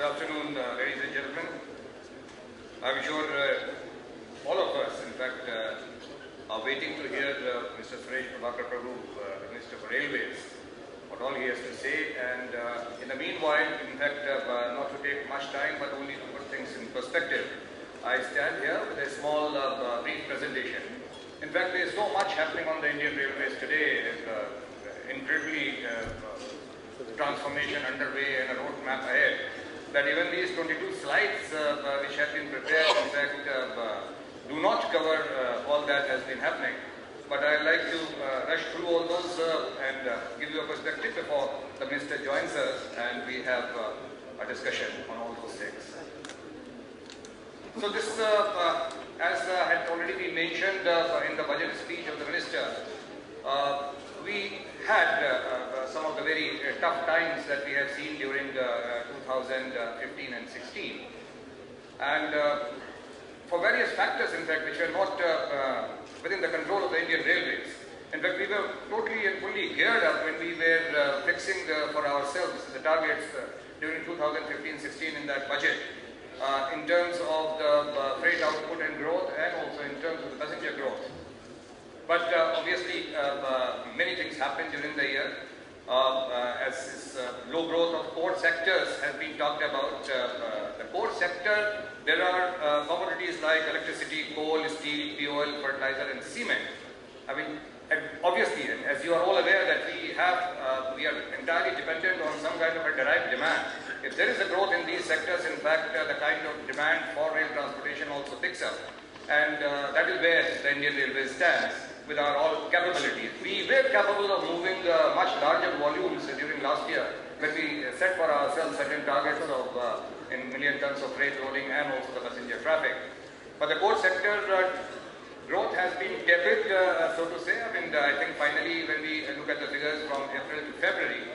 afternoon, ladies and gentlemen. I'm sure all of us, in fact, are waiting to hear Mr. Suresh Prabhu, the Minister for Railways, what all he has to say. And in the meanwhile, in fact, not to take much time, but only to put things in perspective, I stand here with a small brief presentation. In fact, there is so much happening on the Indian Railways today, incredibly transformation underway and a roadmap ahead, that even these 22 slides which have been prepared, in fact, do not cover all that has been happening. But I'd like to rush through all those and give you a perspective before the Minister joins us and we have a discussion on all those things. So this, as had already been mentioned in the budget speech of the Minister, we had some of the very tough times that we have seen during 2015 and 16. And for various factors, in fact, which were not within the control of the Indian Railways. In fact, we were totally and fully geared up when we were fixing for ourselves the targets during 2015-16 in that budget, in terms of the freight output and growth, and also in terms of the passenger growth. But obviously, many things happened during the year. As this low growth of core sectors has been talked about. The core sector, there are commodities like electricity, coal, steel, fuel, fertilizer, and cement. I mean, obviously, as you are all aware, that we are entirely dependent on some kind of a derived demand. If there is a growth in these sectors, in fact, the kind of demand for rail transportation also picks up, and that is where the Indian Railways stands with our all capabilities. We were capable of moving much larger volumes during last year when we set for ourselves certain targets of in million tons of freight rolling and also the passenger traffic. But the core sector growth has been tepid, so to say. I mean, I think finally when we look at the figures from April to February,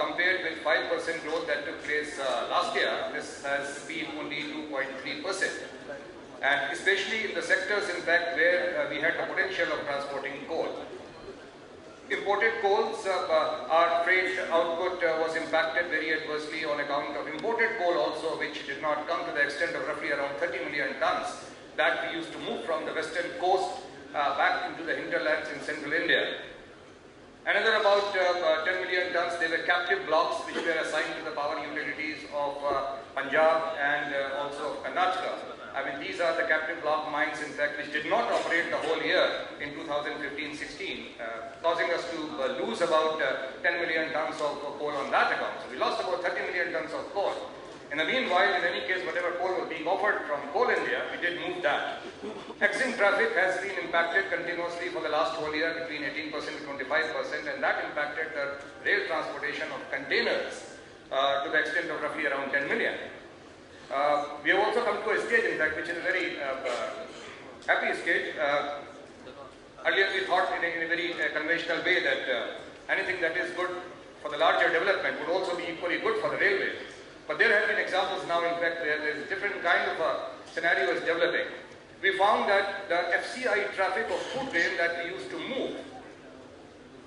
compared with 5% growth that took place last year, this has been only 2.3%. And especially in the sectors, in fact, where we had the potential of transporting coal. Imported coals, our freight output was impacted very adversely on account of imported coal also, which did not come to the extent of roughly around 30 million tons that we used to move from the western coast back into the hinterlands in central India. Another about 10 million tons, they were captive blocks which were assigned to the power utilities of Punjab and also of Karnataka. I mean, these are the captive block mines, in fact, which did not operate the whole year in 2015-16, causing us to lose about 10 million tons of coal on that account. So we lost about 30 million tons of coal. In the meanwhile, in any case, whatever coal was being offered from Coal India, we did move that. Exim traffic has been impacted continuously for the last whole year between 18% to 25%, and that impacted the rail transportation of containers to the extent of roughly around 10 million. We have also come to a stage, in fact, which is a very happy stage. Earlier we thought in a very conventional way that anything that is good for the larger development would also be equally good for the railways. But there have been examples now, in fact, where there is a different kind of a scenario is developing. We found that the FCI traffic of food grain that we used to move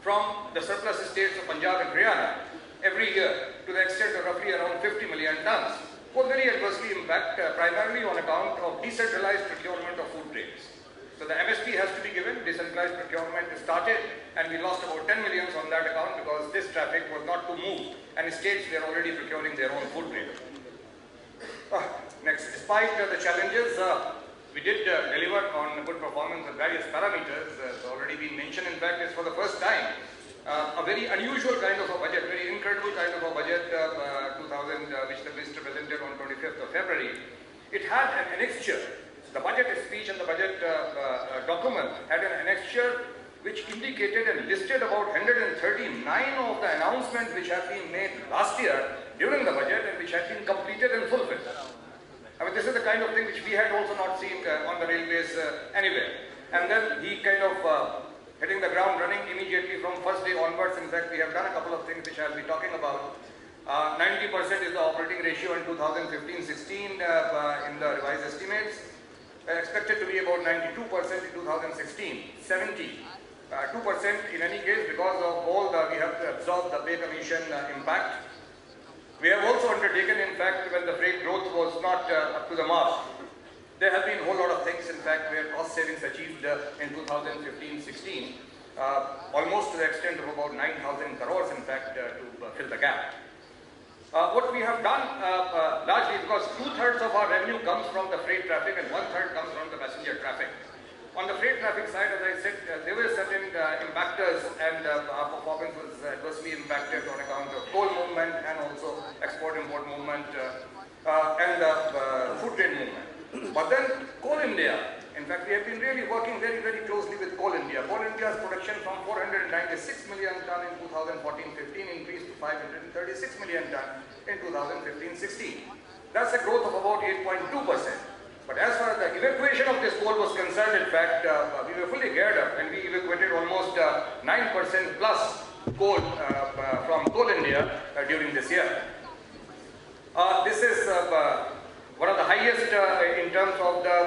from the surplus states of Punjab and Haryana every year to the extent of roughly around 50 million tons was very adversely impacted primarily on account of decentralized procurement of food grains. So the MSP has to be given, decentralized procurement started, and we lost about 10 millions on that account because this traffic was not to move, and states were already procuring their own food grain. Next, despite the challenges, we did deliver on good performance on various parameters. It's already been mentioned, in fact, it's for the first time a very unusual kind of a budget, very incredible kind of a budget, which the Minister presented on 25th of February. It had an annexure. The budget speech and the budget document had an annexure which indicated and listed about 139 of the announcements which have been made last year during the budget and which had been completed and fulfilled. I mean, this is the kind of thing which we had also not seen on the railways anywhere. And then he kind of hitting the ground running immediately from first day onwards. In fact, we have done a couple of things which I'll be talking about. 90% is the operating ratio in 2015-16 in the revised estimates. Expected to be about 92% in 2016, 70. 2% in any case because of all the, we have to absorb the pay commission impact. We have also undertaken, in fact, when the freight growth was not up to the mark, there have been a whole lot of things, in fact, where cost savings achieved in 2015-16, almost to the extent of about 9,000 crores, in fact, to fill the gap. What we have done largely, because 2/3 of our revenue comes from the freight traffic and 1/3 comes from the passenger traffic. On the freight traffic side, as I said, there were certain impactors, and our performance was adversely impacted on account of coal movement and also export-import movement and food trade movement. But then Coal India, in fact, we have been really working very, very closely with Coal India. Coal India's production from 496 million ton in 2014-15 increased to 536 million ton in 2015-16. That's a growth of about 8.2%. But as far as the evacuation of this coal was concerned, in fact, we were fully geared up and we evacuated almost 9% plus coal from Coal India during this year. This is one of the highest in terms of the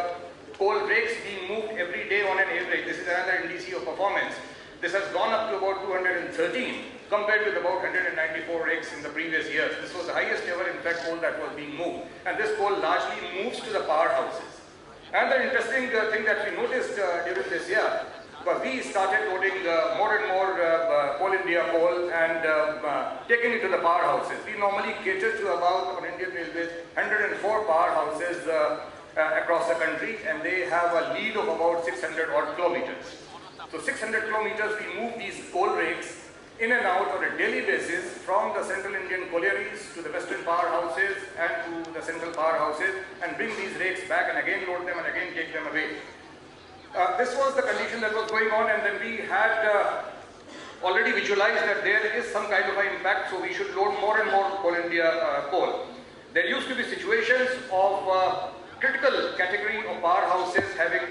coal rakes being moved every day on an average. This is another indice of performance. This has gone up to about 213 compared with about 194 rakes in the previous years. This was the highest ever, in fact, coal that was being moved. And this coal largely moves to the powerhouses. And the interesting thing that we noticed during this year, because we started loading more and more Coal India coal and taking it to the powerhouses. We normally cater to about, on Indian Railways, 104 powerhouses across the country, and they have a lead of about 600 odd kilometers. So 600 kilometers, we move these coal rakes in and out on a daily basis from the central Indian collieries to the western powerhouses and to the central powerhouses, and bring these rakes back and again load them and again take them away. This was the condition that was going on, and then we had already visualized that there is some kind of an impact, so we should load more and more Coal India coal. There used to be situations of critical category of powerhouses having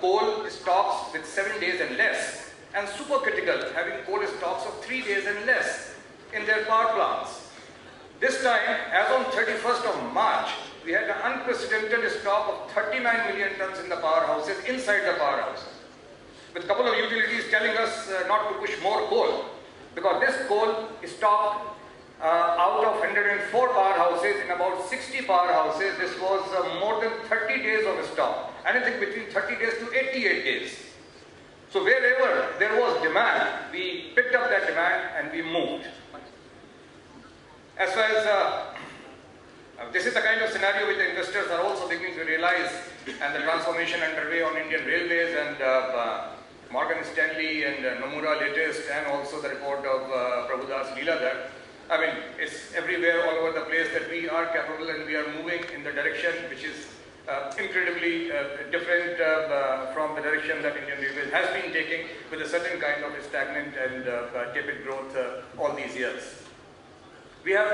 coal stocks with 7 days and less, and supercritical having coal stocks of 3 days and less in their power plants. This time, as on 31st of March, we had an unprecedented stock of 39 million tons in the powerhouses, inside the powerhouses, with a couple of utilities telling us not to push more coal, because this coal is stocked out of 104 powerhouses in about 60 powerhouses. This was more than 30 days of stock, anything between 30 days to 88 days. So wherever there was demand, we picked up that demand and we moved. As far as this is the kind of scenario which the investors are also beginning to realize, and the transformation underway on Indian Railways, and Morgan Stanley and Nomura latest, and also the report of Prabhudas Leeladhar. I mean, it's everywhere, all over the place, that we are capable and we are moving in the direction which is incredibly different from the direction that Indian Railways has been taking, with a certain kind of stagnant and tepid growth all these years. We have,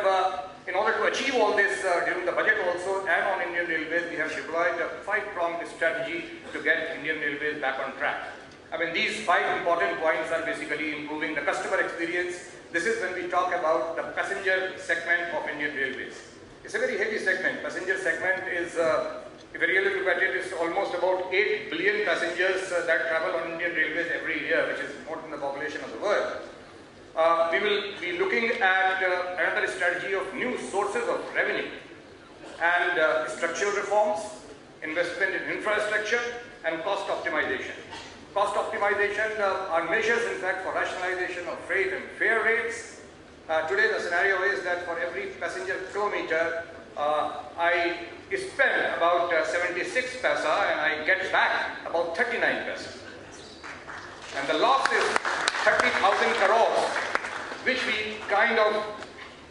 in order to achieve all this during the budget also, and on Indian Railways, we have deployed a 5-pronged strategy to get Indian Railways back on track. I mean, these 5 important points are basically improving the customer experience. This is when we talk about the passenger segment of Indian Railways. It's a very heavy segment. Passenger segment is, if you really look at it, it's almost about 8 billion passengers that travel on Indian Railways every year, which is more than the population of the world. We will be looking at another strategy of new sources of revenue and structural reforms, investment in infrastructure, and cost optimization. Cost optimization are measures, in fact, for rationalization of freight and fare rates. Today the scenario is that for every passenger kilometer, I spend about 76 paisa and I get back about 39 paisa. And the loss is 30,000 crores, which we kind of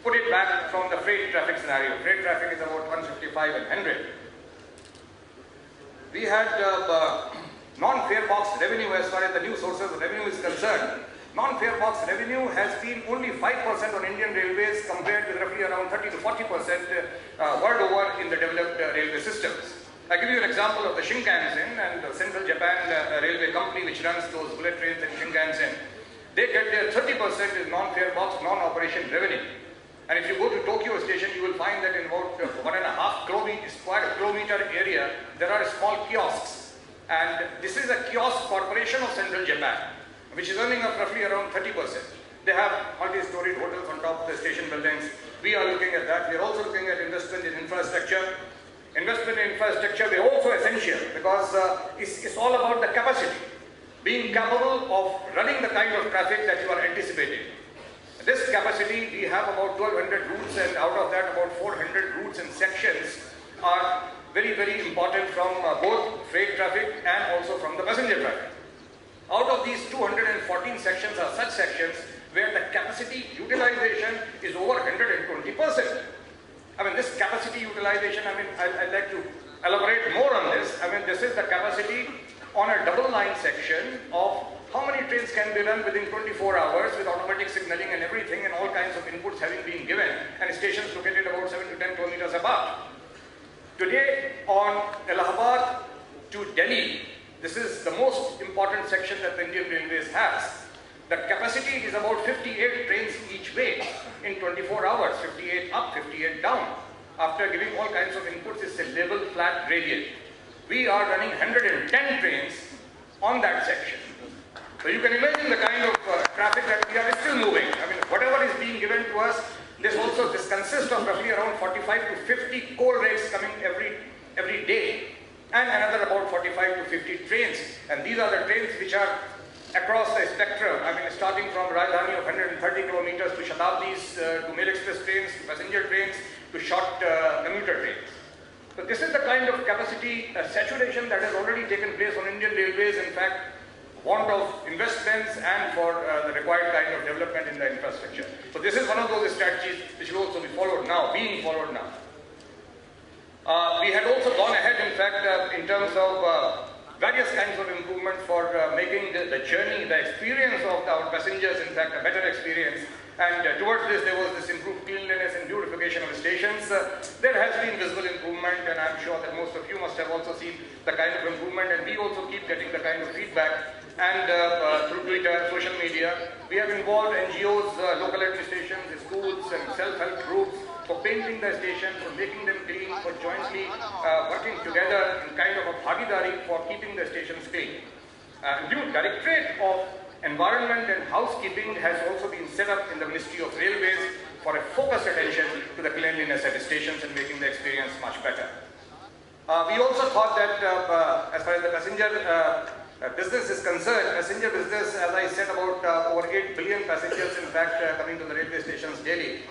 put it back from the freight traffic scenario. Freight traffic is about 155 and 100. We had non-fare box revenue. As far as the new sources of revenue is concerned, non-fare box revenue has been only 5% on Indian Railways, compared with roughly around 30 to 40% world over in the developed railway systems. I give you an example of the Shinkansen and the Central Japan Railway Company, which runs those bullet trains in Shinkansen. They get their 30% is non-fare box, non-operation revenue. And if you go to Tokyo station, you will find that in about 1.5 square kilometer area, there are small kiosks. And this is a kiosk corporation of Central Japan, which is earning up roughly around 30%. They have multi-storied hotels on top of the station buildings. We are looking at that. We are also looking at investment in infrastructure. Investment in infrastructure is also essential because it's all about the capacity. Being capable of running the kind of traffic that you are anticipating. This capacity, we have about 1,200 routes, and out of that about 400 routes and sections are very, very important from both freight traffic and also from the passenger traffic. Out of these 214 sections are such sections where the capacity utilization is over 120%. I mean, this capacity utilization, I mean, I'd like to elaborate more on this. I mean, this is the capacity on a double line section of how many trains can be run within 24 hours with automatic signaling and everything, and all kinds of inputs having been given, and stations located about 7 to 10 kilometers apart. Today on Allahabad to Delhi, this is the most important section that the Indian Railways has. The capacity is about 58 trains each way in 24 hours, 58 up, 58 down. After giving all kinds of inputs, it's a level flat gradient. We are running 110 trains on that section. So you can imagine the kind of traffic that we are still moving. I mean, whatever is being given to us, this consists of roughly around 45 to 50 coal rakes coming every day, and another about 45 to 50 trains. And these are the trains which are across the spectrum. I mean, starting from Rajdhani of 130 kilometers to Shatabdis, to Mail Express trains, to passenger trains, to short commuter trains. So this is the kind of capacity saturation that has already taken place on Indian Railways. In fact, want of investments and for the required kind of development in the infrastructure. So this is one of those strategies which will also be followed now, being followed now. We had also gone ahead, in fact, in terms of various kinds of improvements for making the journey, the experience of our passengers, in fact, a better experience. And towards this, there was this improved cleanliness and beautification of the stations. There has been visible improvement, and I'm sure that most of you must have also seen the kind of improvement, and we also keep getting the kind of feedback. And through Twitter, social media, we have involved NGOs, local administrations, schools, and self-help groups for painting the stations, for making them clean, for jointly working together in kind of a bhagidari for keeping the stations clean. New Directorate of Environment and Housekeeping has also been set up in the Ministry of Railways for a focused attention to the cleanliness at the stations and making the experience much better. We also thought that as far as the passenger business is concerned, passenger business, as I said, about over 8 billion passengers, in fact, coming to the railway stations daily.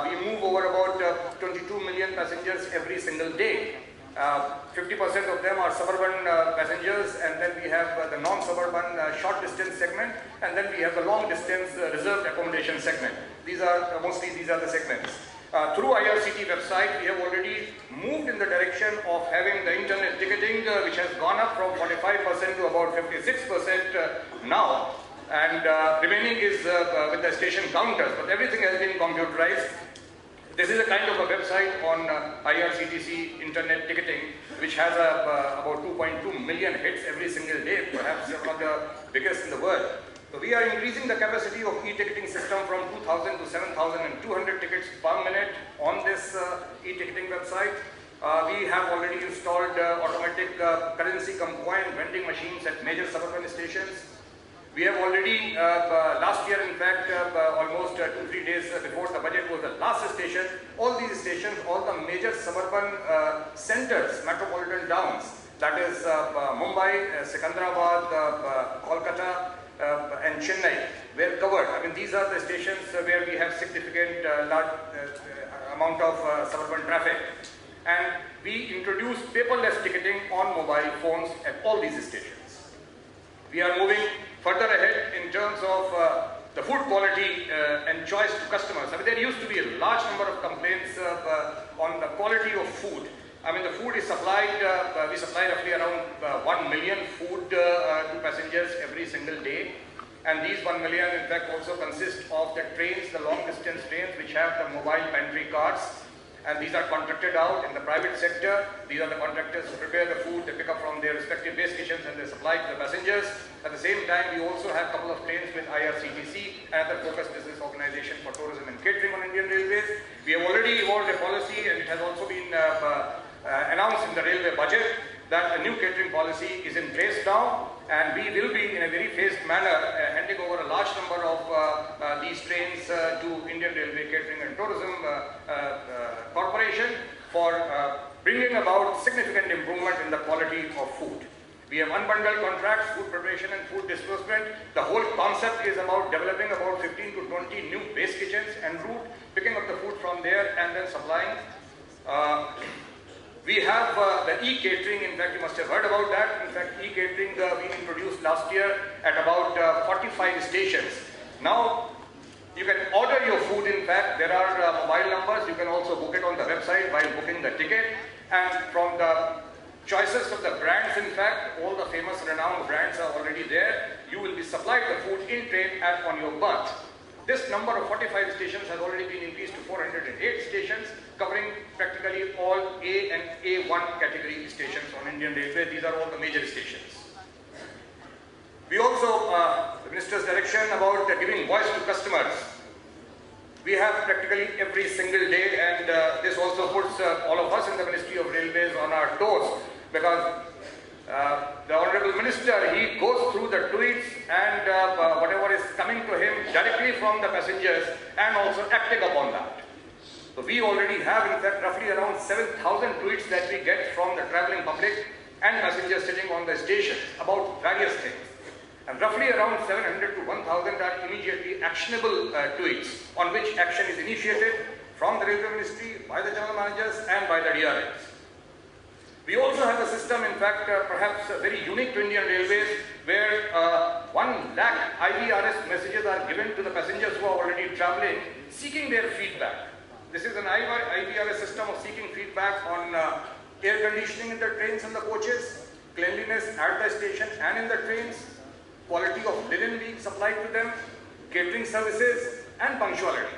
We move over about 22 million passengers every single day. 50% of them are suburban passengers, and then we have the non-suburban short distance segment, and then we have the long distance reserved accommodation segment. These are the segments. Through IRCT website, we have already moved in the direction of having the internet ticketing, which has gone up from 45% to about 56% now, and remaining is with the station counters, but everything has been computerized. This is a kind of a website on IRCTC internet ticketing, which has about 2.2 million hits every single day, perhaps one of the biggest in the world. So we are increasing the capacity of e-ticketing system from 2,000 to 7,200 tickets per minute on this e-ticketing website. We have already installed automatic currency coin vending machines at major suburban stations. We have already, last year in fact, almost 2-3 days before the budget was the last station, all these stations, all the major suburban centers, metropolitan towns, that is Mumbai, Secunderabad, Kolkata, and Chennai, were covered. I mean, these are the stations where we have significant large amount of suburban traffic. And we introduced paperless ticketing on mobile phones at all these stations. We are moving further ahead in terms of the food quality and choice to customers. I mean, there used to be a large number of complaints on the quality of food. I mean, the food is supplied, we supply roughly around 1 million food to passengers every single day. And these 1 million, in fact, also consist of the trains, the long distance trains, which have the mobile pantry cars. And these are contracted out in the private sector. These are the contractors who prepare the food, they pick up from their respective base stations and they supply to the passengers. At the same time, we also have a couple of trains with IRCTC, another focused business organization for tourism and catering on Indian Railways. We have already evolved a policy, and it has also been announced in the railway budget, that a new catering policy is in place now, and we will be in a very phased manner handing over a large number of these trains to Indian Railway Catering and Tourism Corporation for bringing about significant improvement in the quality of food. We have unbundled contracts, food preparation and food disbursement. The whole concept is about developing about 15 to 20 new base kitchens en route, picking up the food from there and then supplying. We have the e-catering. In fact, you must have heard about that. In fact, e-catering we introduced last year at about 45 stations. Now, you can order your food. In fact, there are mobile numbers. You can also book it on the website while booking the ticket. And from the choices of the brands, in fact, all the famous renowned brands are already there. You will be supplied the food in train and on your berth. This number of 45 stations has already been increased to 408 stations, covering practically all A and A1 category stations on Indian Railway. These are all the major stations. We also, the Minister's direction about giving voice to customers. We have practically every single day, and this also puts all of us in the Ministry of Railways on our toes, because the Honorable Minister, he goes through the tweets and whatever is coming to him directly from the passengers and also acting upon that. So we already have, in fact, roughly around 7,000 tweets that we get from the travelling public and passengers sitting on the stations about various things. And roughly around 700 to 1,000 are immediately actionable tweets on which action is initiated from the Railway Ministry, by the General Managers and by the DRMs. We also have a system, in fact, perhaps very unique to Indian Railways, where 1 lakh IVRS messages are given to the passengers who are already travelling, seeking their feedback. This is an IVRS system of seeking feedback on air conditioning in the trains and the coaches, cleanliness at the station and in the trains, quality of linen being supplied to them, catering services and punctuality.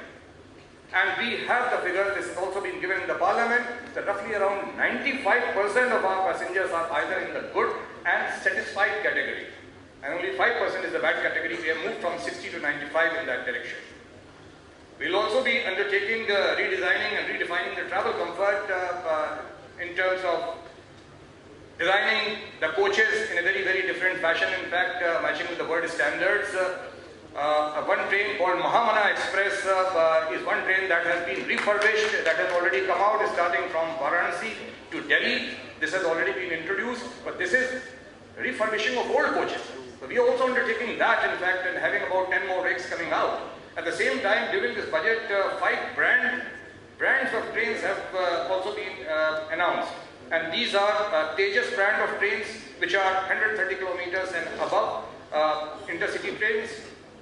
And we have the figure, this has also been given in the Parliament, that roughly around 95% of our passengers are either in the good and satisfied category. And only 5% is the bad category. We have moved from 60 to 95 in that direction. We will also be undertaking redesigning and redefining the travel comfort in terms of designing the coaches in a very, very different fashion. In fact, matching with the world standards. One train called Mahamana Express is one train that has been refurbished, that has already come out, starting from Varanasi to Delhi. This has already been introduced, but this is refurbishing of old coaches. So we are also undertaking that, in fact, and having about 10 more rakes coming out. At the same time, during this budget, 5 brands of trains have also been announced. And these are Tejas brand of trains, which are 130 kilometers and above, intercity trains.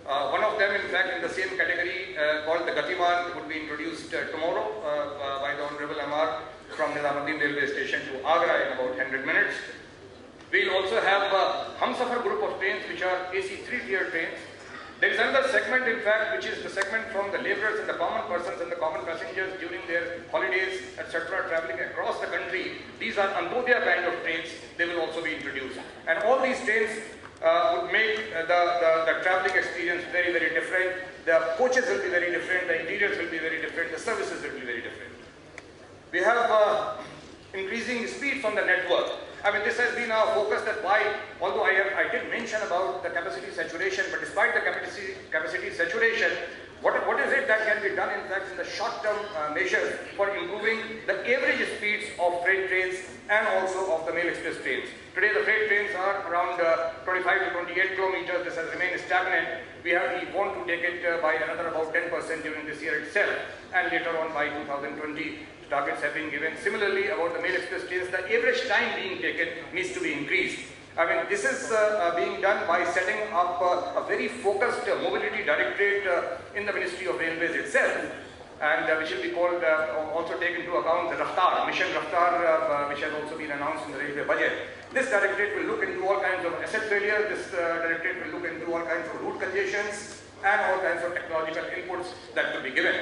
One of them, in fact, in the same category, called the Gatiman, would be introduced tomorrow by the Honorable MR from Nizamuddin Railway Station to Agra in about 100 minutes. We will also have Humsafar group of trains, which are AC 3-tier trains. There is another segment, in fact, which is the segment from the labourers and the common persons and the common passengers during their holidays, etc., travelling across the country. These are Antyodaya kind of trains. They will also be introduced. And all these trains would make the travelling experience very, very different. The coaches will be very different. The interiors will be very different. The services will be very different. We have increasing speeds on the network. I mean, this has been our focus, that why, although I did mention about the capacity saturation, but despite the capacity saturation, what is it that can be done, in fact, in the short-term measures for improving the average speeds of freight trains and also of the mail express trains. Today, the freight trains are around 25 to 28 kilometers. This has remained stagnant. We want to take it by another about 10% during this year itself, and later on by 2020. Targets have been given. Similarly, about the mail express trains, the average time being taken needs to be increased. I mean, this is being done by setting up a very focused mobility directorate in the Ministry of Railways itself, and which will be called, also take into account the Raftar, Mission Raftar, which has also been announced in the railway budget. This directorate will look into all kinds of asset failure. This directorate will look into all kinds of route congestions and all kinds of technological inputs that will be given.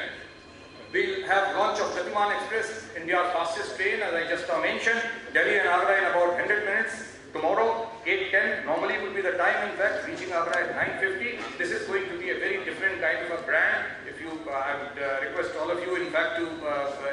We'll have launch of Gatiman Express, India's fastest train, as I just mentioned, Delhi and Agra in about 100 minutes. Tomorrow, 8:10, normally would be the time, in fact, reaching Agra at 9:50. This is going to be a very different kind of a brand. If you I would request all of you, in fact, to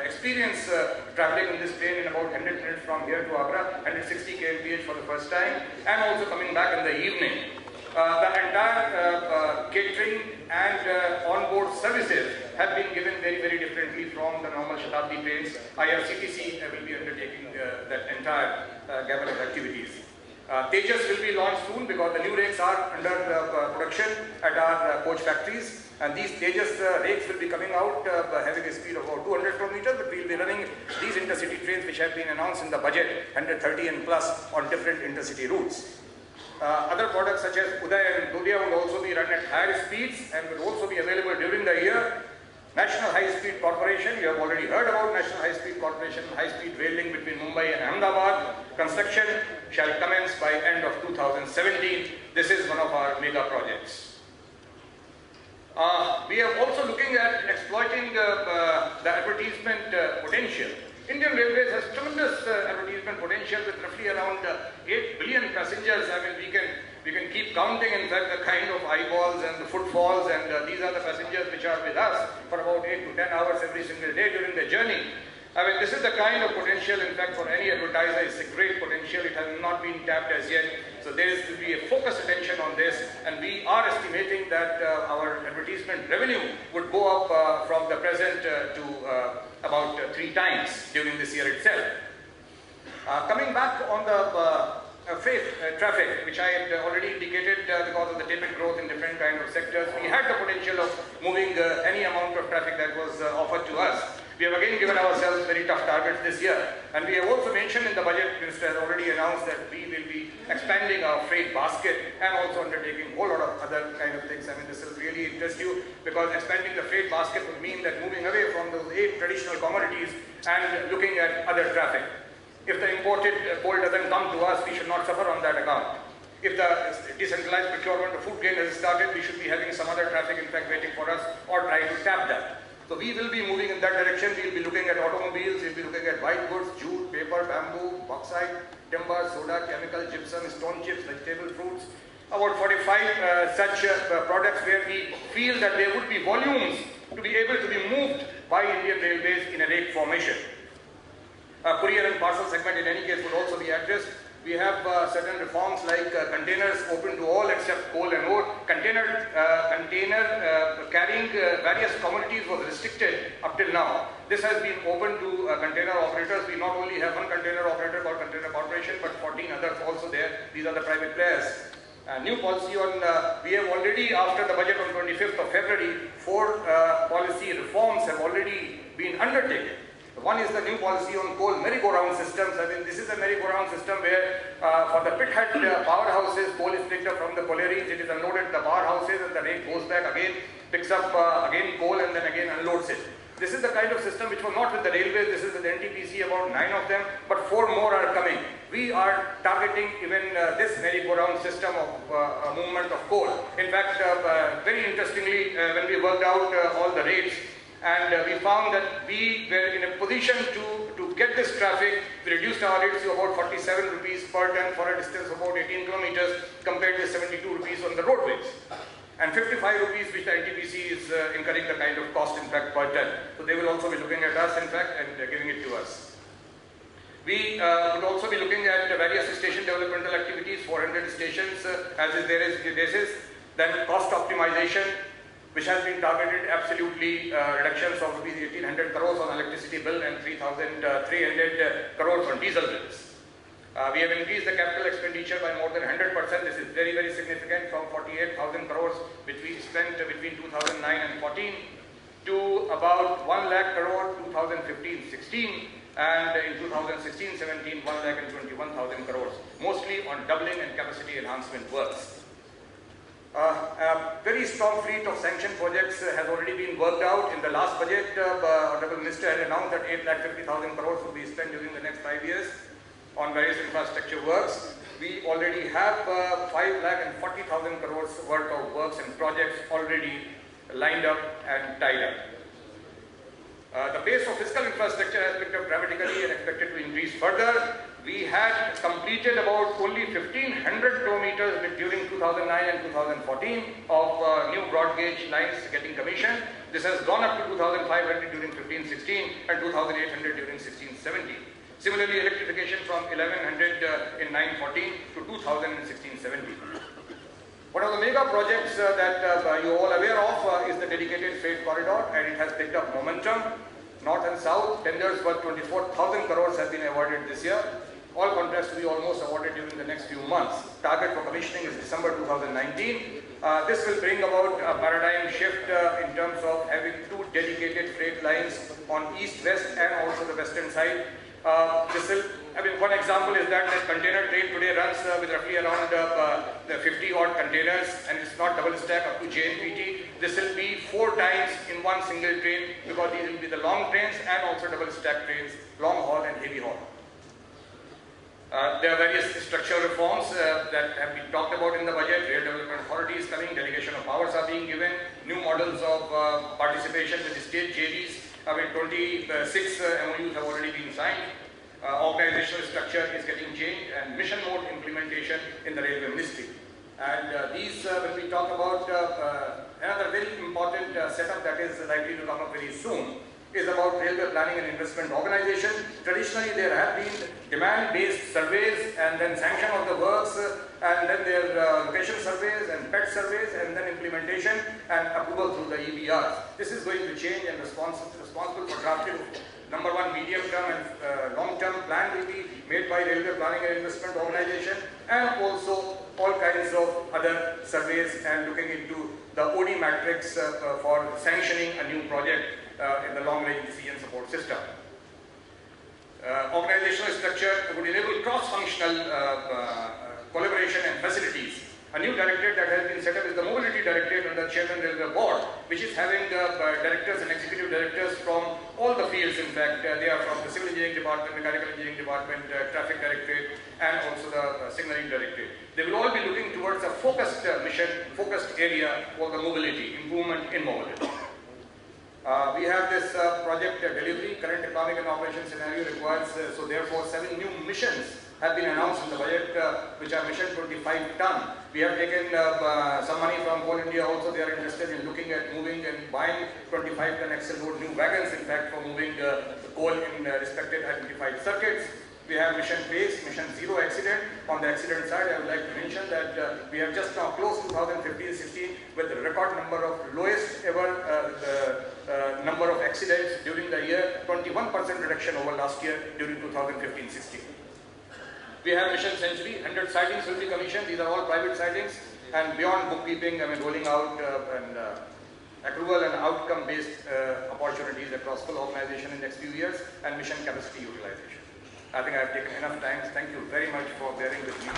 experience traveling in this train in about 100 minutes from here to Agra, 160 kmph for the first time, and also coming back in the evening. The entire catering and on-board services have been given very, very differently from the normal Shatabdi trains. IRCTC will be undertaking that entire gamut of activities. Tejas will be launched soon because the new rakes are under production at our coach factories, and these Tejas rakes will be coming out having a speed of about 200 kilometers, but we will be running these intercity trains which have been announced in the budget, 130 and plus, on different intercity routes. Other products such as Uday and Dulia will also be run at higher speeds and will also be available during the year. National High Speed Corporation, you have already heard about National High Speed Corporation, high speed rail link between Mumbai and Ahmedabad. Construction shall commence by end of 2017. This is one of our mega projects. We are also looking at exploiting the advertisement potential. Indian Railways has tremendous advertisement potential with roughly around 8 billion passengers. I mean, we can keep counting, in fact, the kind of eyeballs and the footfalls, and these are the passengers which are with us for about 8 to 10 hours every single day during the journey. I mean, this is the kind of potential, in fact, for any advertiser. It's a great potential. It has not been tapped as yet. So there is to be a focused attention on this, and we are estimating that our advertisement revenue would go up from the present to about 3 times during this year itself. Coming back on the freight traffic, which I had already indicated because of the tepid growth in different kind of sectors, we had the potential of moving any amount of traffic that was offered to us. We have again given ourselves very tough targets this year, and we have also mentioned in the budget, Minister has already announced that we will be expanding our freight basket and also undertaking a whole lot of other kind of things. I mean, this will really interest you because expanding the freight basket would mean that moving away from those 8 traditional commodities and looking at other traffic. If the imported coal doesn't come to us, we should not suffer on that account. If the decentralized procurement of food grain has started, we should be having some other traffic, in fact, waiting for us or trying to tap that. So we will be moving in that direction. We will be looking at automobiles, we will be looking at white goods, jute, paper, bamboo, bauxite, timber, soda, chemical, gypsum, stone chips, vegetable, fruits. About 45 such products where we feel that there would be volumes to be able to be moved by Indian Railways in a rake formation. Courier and parcel segment in any case would also be addressed. We have certain reforms like containers open to all except coal and ore. Container carrying various commodities was restricted up till now. This has been open to container operators. We not only have one container operator called Container Corporation, but 14 others also there. These are the private players. New policy on, we have already, after the budget on 25th of February, 4 policy reforms have already been undertaken. One is the new policy on coal merry-go-round systems. I mean, this is a merry-go-round system where for the pit head powerhouses, coal is picked up from the collieries, it is unloaded at the powerhouses, and the rake goes back again, picks up again coal, and then again unloads it. This is the kind of system which was not with the railways. This is with the NTPC, about 9 of them, but 4 more are coming. We are targeting even this merry-go-round system of movement of coal. In fact, very interestingly, when we worked out all the rates, and we found that we were in a position to get this traffic. We reduced our rates to about 47 rupees per ton for a distance of about 18 kilometers compared with 72 rupees on the roadways. And 55 rupees which the NTPC is incurring the kind of cost, in fact, per ton. So they will also be looking at us, in fact, and giving it to us. We would also be looking at various station developmental activities, 400 stations as is there is basis. Then cost optimization, which has been targeted absolutely reductions of rupees 1800 crores on electricity bill and 3300 crores on diesel bills. We have increased the capital expenditure by more than 100%. This is very, very significant, from 48,000 crores which we spent between 2009 and 14 to about 1 lakh crore 2015-16, and in 2016-17 1 lakh and 21,000 crores, mostly on doubling and capacity enhancement works. A very strong fleet of sanctioned projects has already been worked out. In the last budget, Honorable Minister had announced that 8,50,000 crores will be spent during the next 5 years on various infrastructure works. We already have 5,40,000 crores worth of works and projects already lined up and tied up. The pace of fiscal infrastructure has picked up dramatically and expected to increase further. We had completed about only 1,500 kilometers during 2009 and 2014 of new broad gauge lines getting commissioned. This has gone up to 2,500 during 15-16 and 2,800 during 16-17. Similarly, electrification from 1,100 in 9-14 to 2,000 in 16-17. One of the mega projects that you're all aware of is the dedicated freight corridor, and it has picked up momentum. North and south, tenders worth 24,000 crores have been awarded this year. All contracts to be almost awarded during the next few months. Target for commissioning is December 2019. This will bring about a paradigm shift in terms of having two dedicated freight lines on east-west and also the western side. One example is that the container train today runs with roughly around the 50 odd containers, and it's not double stack up to JNPT. This will be 4 times in one single train, because these will be the long trains and also double stack trains, long haul and heavy haul. There are various structural reforms that have been talked about in the budget. Rail Development Authority is coming, delegation of powers are being given, new models of participation with the state JVs. 26 MOUs have already been signed. Organizational structure is getting changed, and mission mode implementation in the Railway Ministry. And when we talk about another very important setup that is likely to come up very soon, is about Railway Planning and Investment Organization. Traditionally, there have been demand-based surveys, and then sanction of the works, and then there are location surveys and PET surveys, and then implementation and approval through the EBRs. This is going to change, and responsible for drafting number one, medium-term and long-term plan will be made by Railway Planning and Investment Organization, and also all kinds of other surveys and looking into the OD matrix for sanctioning a new project in the long-range decision support system. Organizational structure would enable cross-functional collaboration and facilities. A new directorate that has been set up is the Mobility Directorate under Chairman Railway Board, which is having directors and executive directors from all the fields. In fact, they are from the Civil Engineering Department, Mechanical Engineering Department, Traffic Directorate, and also the Signaling Directorate. They will all be looking towards a focused mission, focused area for the mobility, improvement in mobility. We have this project delivery, current economic and operation scenario requires, so therefore 7 new missions have been announced in the budget, which are mission 25 ton. We have taken some money from Coal India also. They are interested in looking at moving and buying 25 ton axle load new wagons, in fact, for moving the coal in respected identified circuits. We have mission base, mission zero accident. On the accident side, I would like to mention that we have just now closed 2015-16 with a record number of lowest ever number of accidents during the year, 21% reduction over last year during 2015-16. We have Mission Century, 100 sidings will be commissioned. These are all private sidings, and beyond bookkeeping, rolling out accrual and outcome-based opportunities across full organization in the next few years, and mission capacity utilization. I think I have taken enough time. Thank you very much for bearing with me.